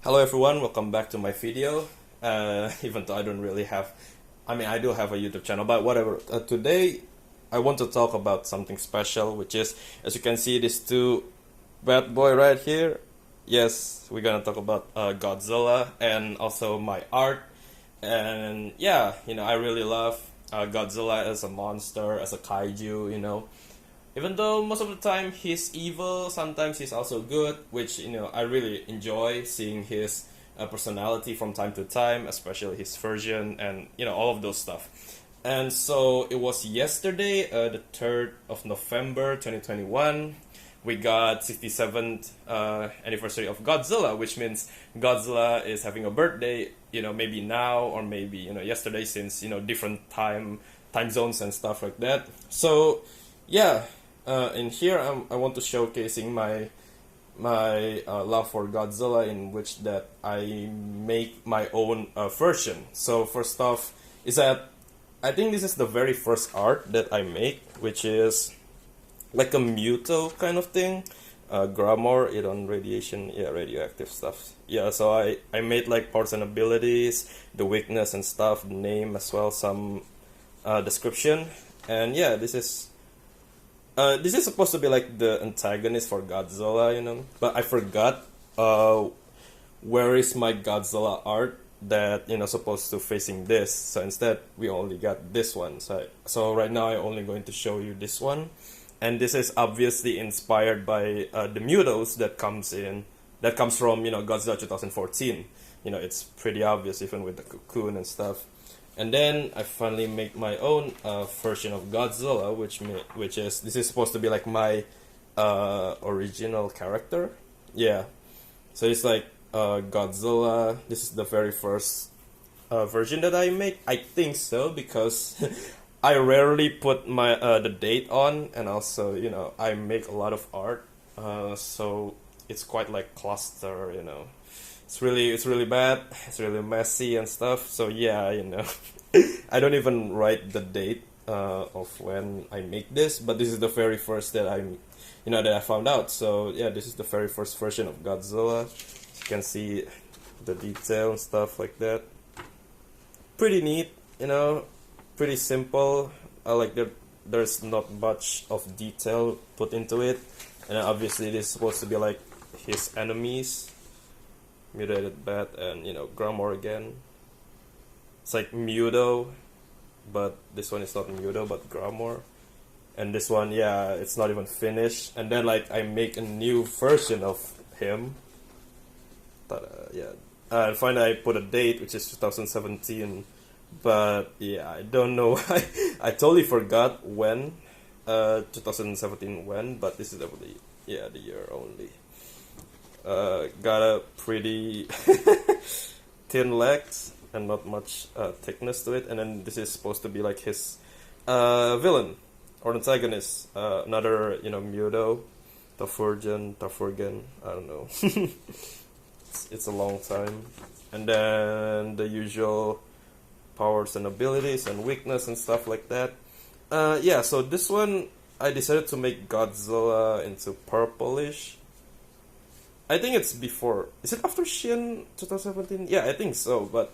Hello everyone, welcome back to my video. Even though I don't really have, I do have a YouTube channel, but whatever. Today, I want to talk about something special, which is, as you can see, these two bad boy right here. Yes, we're gonna talk about Godzilla and also my art. And yeah, I really love Godzilla as a monster, as a kaiju. Even though most of the time he's evil, sometimes he's also good, which I really enjoy seeing his personality from time to time, especially his version and all of those stuff. And so it was yesterday, the 3rd of November 2021. We got 67th anniversary of Godzilla, which means Godzilla is having a birthday. Maybe now or maybe yesterday, since different time zones and stuff like that. So yeah, in here I want to showcasing my love for Godzilla, in which that I make my own version. So first off is that I think this is the very first art that I make, which is like a Muto kind of thing. Grammar, it on radiation, yeah, radioactive stuff. Yeah, so I made like parts and abilities, the weakness and stuff, the name as well, some description. And yeah, this is supposed to be like the antagonist for Godzilla. But I forgot where is my Godzilla art that supposed to facing this. So instead, we only got this one. So right now, I'm only going to show you this one, and this is obviously inspired by the Mutos that comes from Godzilla 2014. It's pretty obvious even with the cocoon and stuff. And then I finally make my own version of Godzilla, which is this is supposed to be like my original character. Yeah, so it's like Godzilla. This is the very first version that I make. I think so because I rarely put my the date on, and also I make a lot of art, so it's quite like cluster. It's really bad. It's really messy and stuff. So yeah, I don't even write the date of when I make this, but this is the very first that that I found out. So yeah, this is the very first version of Godzilla. You can see the detail and stuff like that. Pretty neat, pretty simple. I like that. There's not much of detail put into it, and obviously this is supposed to be like his enemies. Mutated bat and Grammar again. It's like Muto, but this one is not Muto but Grammar. And this one, yeah, it's not even finished. And then like I make a new version of him. Yeah. And finally I put a date, which is 2017. But yeah, I don't know. I totally forgot when 2017 when, but this is the year only. Got a pretty thin legs and not much thickness to it, and then this is supposed to be like his villain or antagonist, another Muto, Tafurgen, I don't know. It's a long time. And then the usual powers and abilities and weakness and stuff like that. Yeah, so this one I decided to make Godzilla into purplish. I think it's before. Is it after Shin 2017? Yeah, I think so. But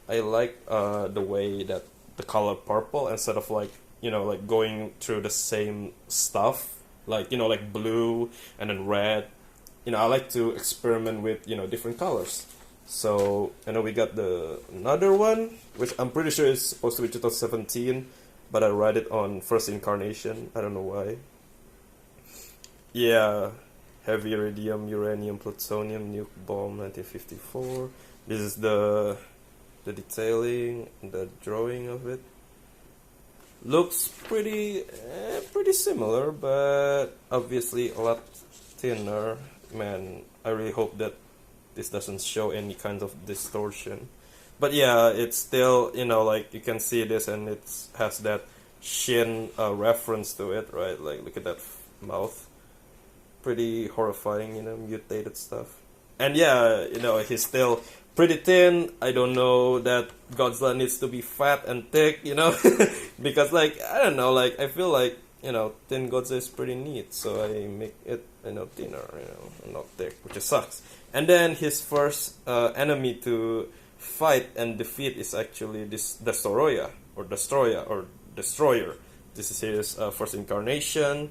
I like the way that the color purple instead of like like going through the same stuff, like like blue and then red. I like to experiment with different colors. So we got the another one, which I'm pretty sure is supposed to be 2017, but I write it on first incarnation. I don't know why. Yeah. Heavy iridium, uranium, plutonium, nuke bomb, 1954. This is the detailing, the drawing of it. Looks pretty similar, but obviously a lot thinner. Man, I really hope that this doesn't show any kind of distortion. But yeah, it's still like you can see this, and it has that Shin reference to it, right? Like look at that mouth. Pretty horrifying, mutated stuff. And yeah, he's still pretty thin. I don't know that Godzilla needs to be fat and thick, because like I don't know, like I feel like thin Godzilla is pretty neat, so I make it, thinner, not thick, which sucks. And then his first enemy to fight and defeat is actually this Destroyer. This is his first incarnation,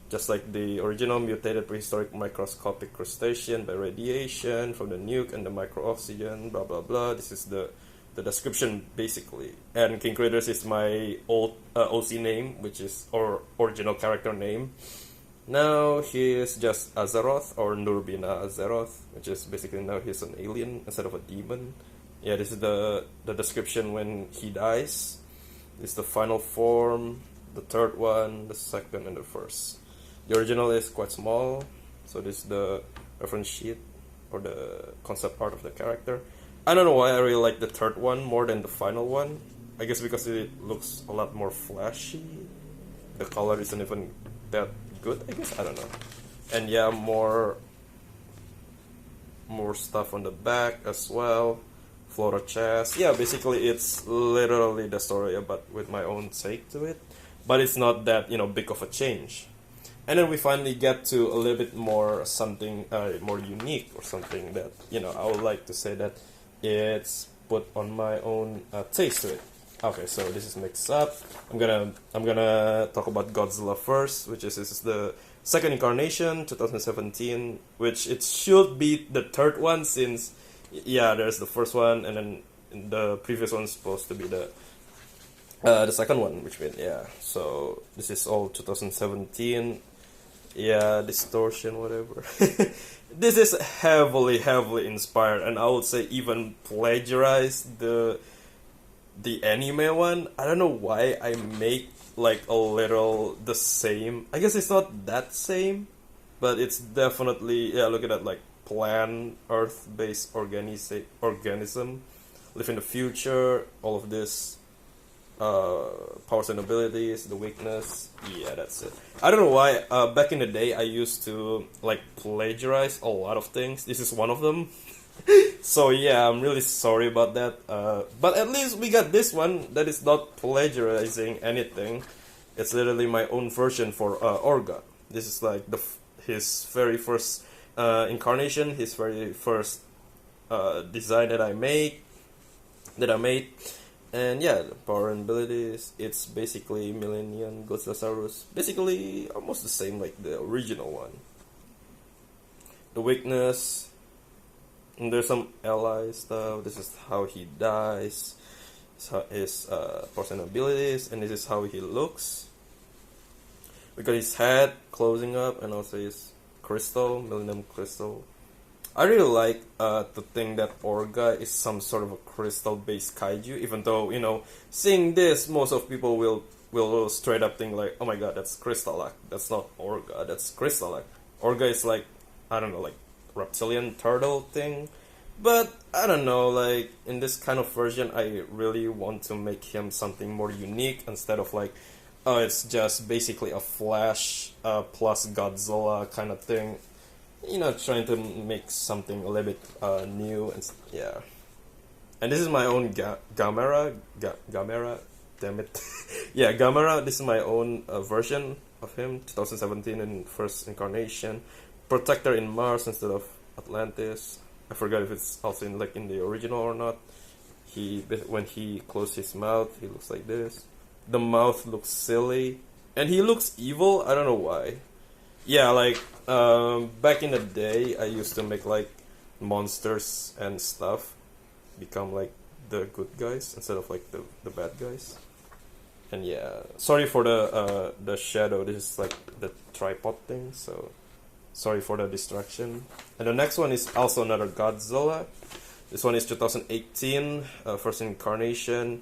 just like the original mutated prehistoric microscopic crustacean by radiation from the nuke and the micro-oxygen, blah blah blah. This is the description basically. And King Kratos is my old OC name, which is or original character name. Now he is just Azeroth or Nurbina Azeroth, which is basically now he's an alien instead of a demon. Yeah, this is the description when he dies. This is the final form, the third one, the second, and the first. The original is quite small, so this is the reference sheet or the concept art of the character. I don't know why I really like the third one more than the final one. I guess because it looks a lot more flashy. The color isn't even that good, I guess. I don't know. And yeah, more stuff on the back as well. Flora chest. Yeah, basically it's literally the story, but with my own take to it. But it's not that, big of a change. And then we finally get to a little bit more something more unique, or something that, I would like to say that it's put on my own taste to it. Okay, so this is mixed up. I'm gonna talk about Godzilla first, which is this is the second incarnation, 2017, which it should be the third one since there's the first one, and then the previous one's supposed to be the second one, which means So this is all 2017. Yeah, distortion, whatever. This is heavily inspired, and I would say even plagiarized the anime one. I don't know why I make like a little the same. I guess it's not that same, but it's definitely look at that, like plant earth-based organism live in the future. All of this powers and abilities, the weakness. Yeah, that's it. I don't know why. Back in the day, I used to like plagiarize a lot of things. This is one of them. So yeah, I'm really sorry about that. But at least we got this one that is not plagiarizing anything. It's literally my own version for Orga. This is like his very first incarnation, his very first design that I made. And yeah, the power and abilities, it's basically Millennium Godzillasaurus. Basically almost the same like the original one. The weakness, and there's some ally stuff. This is how he dies. His powers and abilities, and this is how he looks. We got his head closing up, and also his crystal, Millennium Crystal. I really like to think that Orga is some sort of a crystal-based kaiju, even though, seeing this, most of people will straight up think like, oh my god, that's Crystalak. That's not Orga, that's Crystalak. Orga is like, I don't know, like reptilian turtle thing. But, I don't know, like, in this kind of version, I really want to make him something more unique instead of like, oh, it's just basically a Flash plus Godzilla kind of thing. Trying to make something a little bit new, and yeah. And this is my own Gamera, damn it. Yeah, Gamera, this is my own version of him, 2017 in first incarnation. Protector in Mars instead of Atlantis. I forgot if it's also in the original or not. When he closes his mouth, he looks like this. The mouth looks silly, and he looks evil. I don't know why. Yeah, like back in the day, I used to make like monsters and stuff become like the good guys instead of like the bad guys. And yeah, sorry for the shadow. This is like the tripod thing, so sorry for the distraction. And the next one is also another Godzilla. This one is 2018, first incarnation.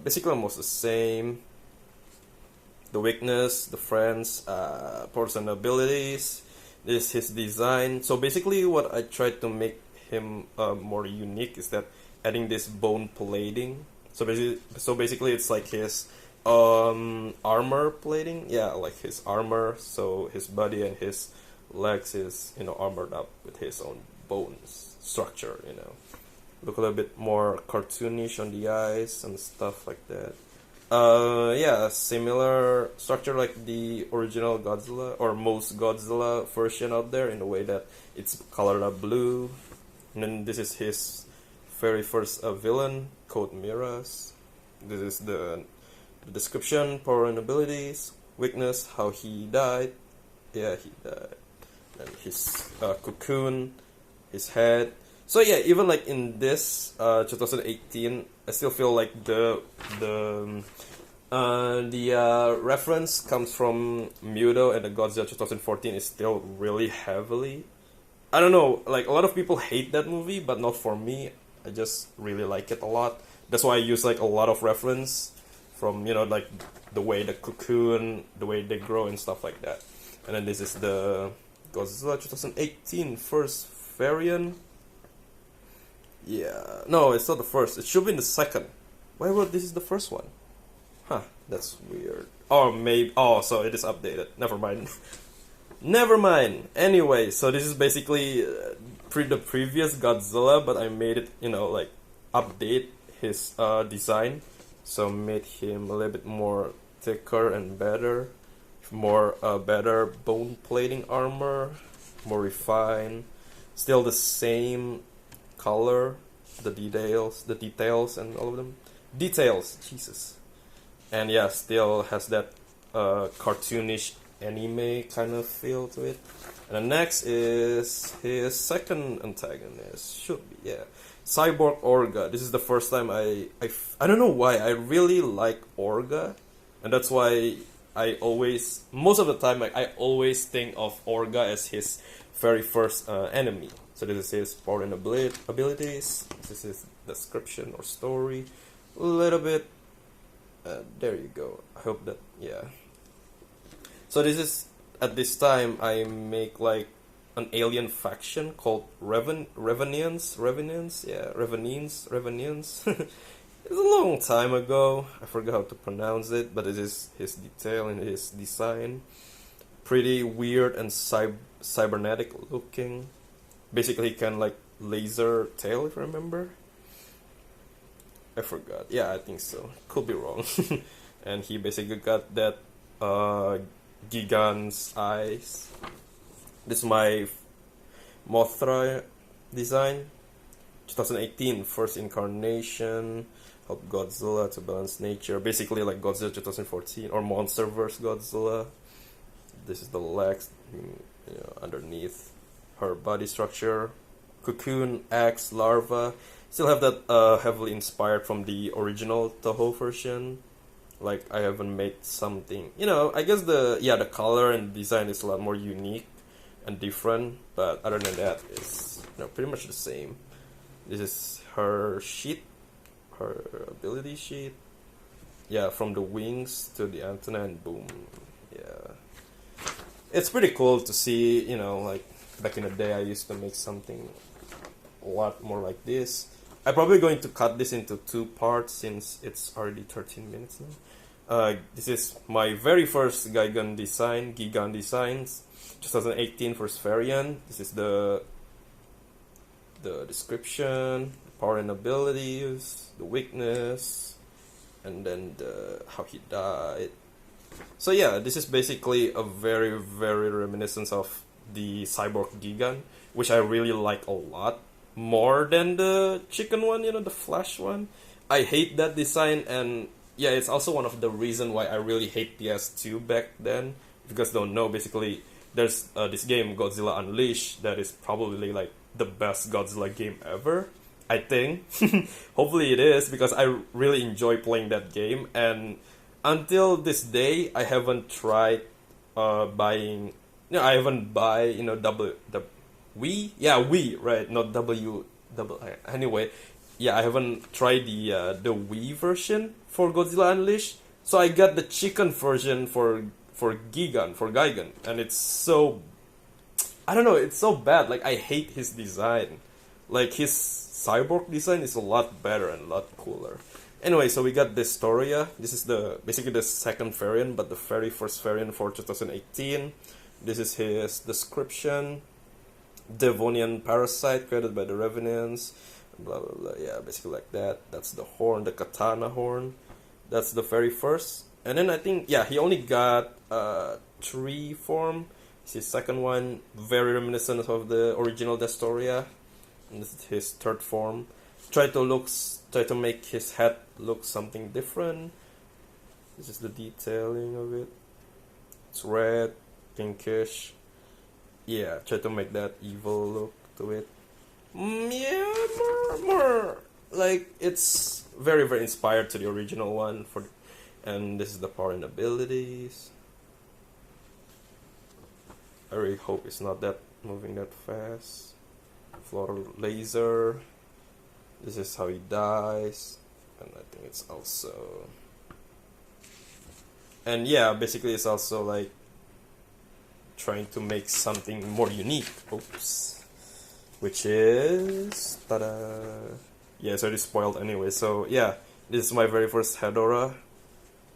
Basically almost the same. The weakness, the friends, powers and abilities. This is his design. So basically what I tried to make him more unique is that adding this bone plating. So basically it's like his armor plating. Yeah, like his armor. So his body and his legs is armored up with his own bones structure. Look a little bit more cartoonish on the eyes and stuff like that. Yeah, similar structure like the original Godzilla or most Godzilla version out there in the way that it's colored up blue. And then this is his very first villain, called Miras. This is the description, power and abilities, weakness, how he died. Yeah, he died. And his cocoon, his head. So yeah, even like in this 2018, I still feel like the reference comes from Muto, and the Godzilla 2014 is still really heavily. I don't know, like a lot of people hate that movie, but not for me. I just really like it a lot. That's why I use like a lot of reference from, like the way the cocoon, the way they grow and stuff like that. And then this is the Godzilla 2018 first variant. Yeah, no, it's not the first. It should be in the second. Why would this is the first one? Huh, that's weird. Or maybe, so it is updated. Never mind. Never mind. Anyway, so this is basically the previous Godzilla, but I made it, like update his design. So made him a little bit more thicker and better, more better bone plating armor, more refined. Still the same color, the details, and all of them. Details, Jesus. And yeah, still has that cartoonish anime kind of feel to it. And the next is his second antagonist. Should be, yeah. Cyborg Orga. This is the first time I don't know why, I really like Orga. And that's why I always, most of the time, I always think of Orga as his very first enemy. So this is his power and abilities. This is his description or story. A little bit. There you go. I hope that, yeah. So this is, at this time, I make like an alien faction called Revenants. It's a long time ago. I forgot how to pronounce it, but it is his detail and his design. Pretty weird and cybernetic looking. Basically, he can like laser tail, if I remember. I forgot. Yeah, I think so. Could be wrong. And he basically got that Gigan's eyes. This is my Mothra design. 2018, first incarnation. Help Godzilla to balance nature. Basically like Godzilla 2014 or Monsterverse Godzilla. This is the legs, underneath her body structure. Cocoon, axe, larva. Still have that heavily inspired from the original Toho version. Like I haven't made something, I guess the color and design is a lot more unique and different, but other than that, it's pretty much the same. This is her sheet, her ability sheet. Yeah, from the wings to the antenna and boom. Yeah, it's pretty cool to see. Like back in the day, I used to make something a lot more like this. I'm probably going to cut this into 2 parts since it's already 13 minutes now. This is my very first Gigan Designs, 2018 first variant. This is the description, the power and abilities, the weakness, and then how he died. So yeah, this is basically a very, very reminiscent of the Cyborg Gigan, which I really like a lot. More than the chicken one, the Flash one. I hate that design, and yeah, it's also one of the reason why I really hate PS2 back then. If you guys don't know, basically, there's this game, Godzilla Unleashed, that is probably like the best Godzilla game ever, I think. Hopefully it is, because I really enjoy playing that game, and until this day, I haven't tried buying, I haven't buy, Wii? Yeah, Wii, right, not anyway, yeah, I haven't tried the Wii version for Godzilla Unleashed, so I got the chicken version for Gigan, and it's so, I don't know, it's so bad. Like, I hate his design. Like, his cyborg design is a lot better and a lot cooler. Anyway, so we got Destoria. This is basically the second variant, but the very first variant for 2018. This is his description. Devonian parasite created by the Revenants, blah blah blah. Yeah, basically like that. That's the horn, the katana horn. That's the very first. And then I think, yeah, he only got three form. It's his second one, very reminiscent of the original Destoria. And this is his third form. Try to make his head look something different. This is the detailing of it. It's red, pinkish. Yeah, try to make that evil look to it. Yeah, more like it's very very inspired to the original one and this is the power and abilities. I really hope it's not that moving that fast. Floral laser. This is how he dies, and I think it's also. And yeah, basically it's also like trying to make something more unique. Oops. Which is ta-da. Yeah, it's already spoiled anyway. So yeah, this is my very first Hedorah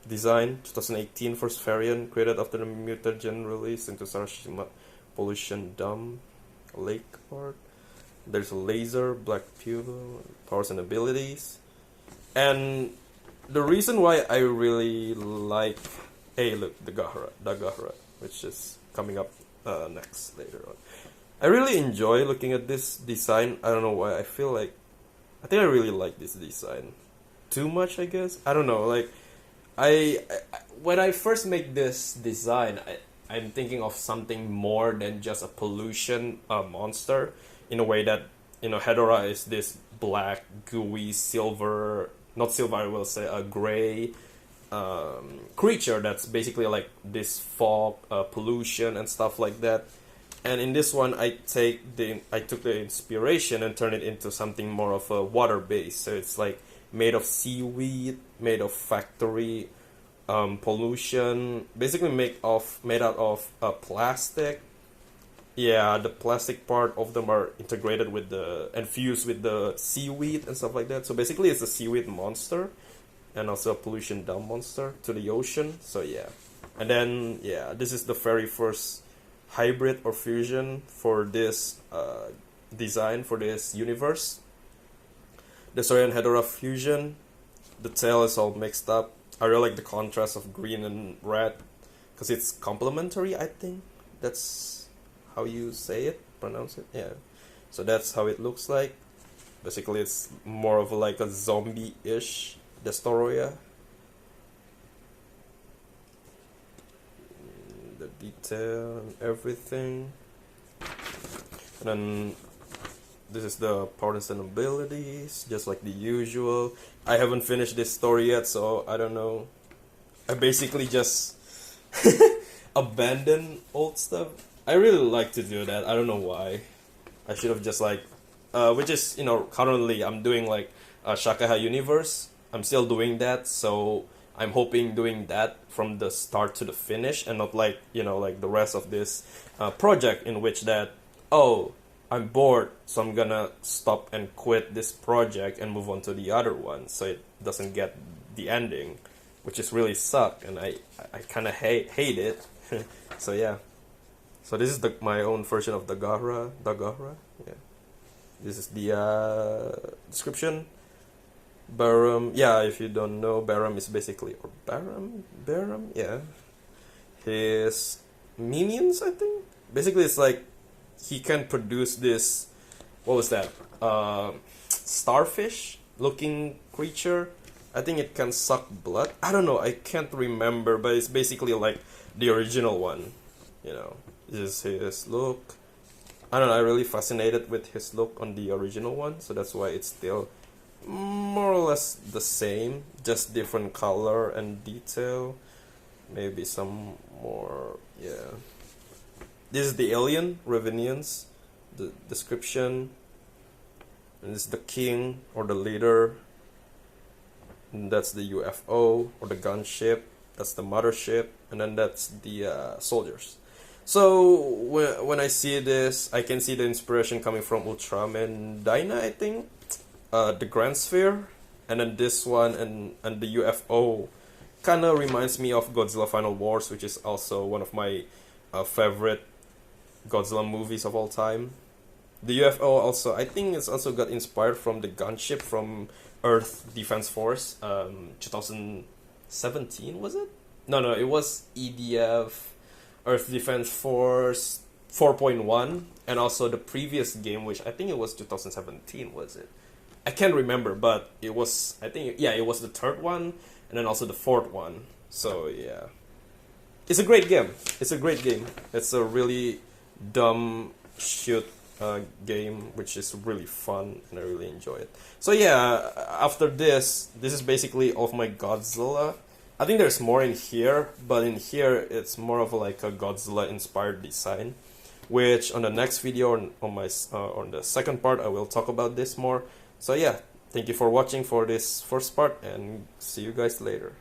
design, 2018 first variant, created after the mutagen release into Sarashima Pollution Dome Lake part. There's a laser, black pupil, powers and abilities. And the reason why I really like, hey look, the Gahara, which is coming up next later on. I really enjoy looking at this design. I don't know why. I think I really like this design too much, I guess. I don't know. Like, I when I first make this design, I'm thinking of something more than just a pollution monster. In a way that, Hedorah is this black, gooey, silver, not silver, I will say, a gray creature that's basically like this fog, pollution, and stuff like that. And in this one, I took the inspiration and turned it into something more of a water base. So it's like made of seaweed, made of factory pollution, basically made out of plastic. Yeah, the plastic part of them are integrated and fused with the seaweed and stuff like that. So basically, it's a seaweed monster, and also a pollution dump monster to the ocean. So yeah, and then yeah, this is the very first hybrid or fusion for this design for this universe. The Sorian Hedorah fusion. The tail is all mixed up. I really like the contrast of green and red because it's complementary. I think that's how you pronounce it. Yeah. So that's how it looks like. Basically, it's more of like a zombie-ish Destoria. The detail and everything. And then this is the powers and abilities, just like the usual. I haven't finished this story yet, so I don't know. I basically just abandon old stuff. I really like to do that. I don't know why. I should have just which is, currently I'm doing like Shakaha Universe. I'm still doing that, so I'm hoping doing that from the start to the finish, and not like, like the rest of this project in which that, I'm bored, so I'm gonna stop and quit this project and move on to the other one, so it doesn't get the ending, which is really suck, and I kind of hate it. So yeah, so this is my own version of the Gahara. Yeah, this is the description. Barum, yeah, if you don't know, Barum is basically, or Barum, yeah, his minions, I think. Basically, it's like he can produce this, what was that, starfish looking creature. I think it can suck blood. I don't know, I can't remember, but it's basically like the original one. This is his look. I don't know, I'm really fascinated with his look on the original one, so that's why it's still more or less the same, just different color and detail. Maybe some more, yeah. This is the alien, Revenians, the description. And this is the king, or the leader. And that's the UFO, or the gunship. That's the mothership. And then that's the soldiers. So, when I see this, I can see the inspiration coming from Ultraman Dyna, I think. The Grand Sphere. And then this one, and the UFO. Kind of reminds me of Godzilla Final Wars, which is also one of my favorite Godzilla movies of all time. The UFO also, I think it's also got inspired from the gunship from Earth Defense Force, 2000, 17, was it? No, it was EDF, Earth Defense Force 4.1, and also the previous game, which I think it was 2017, was it? I can't remember, but it was, I think, yeah, it was the third one, and then also the fourth one. So, yeah. It's a great game. It's a great game. It's a really dumb shoot game, which is really fun, and I really enjoy it. So yeah, after this is basically all of my Godzilla. I think there's more in here, but in here it's more of like a Godzilla inspired design, which on the next video on my on the second part I will talk about this more. So yeah, thank you for watching for this first part, and see you guys later.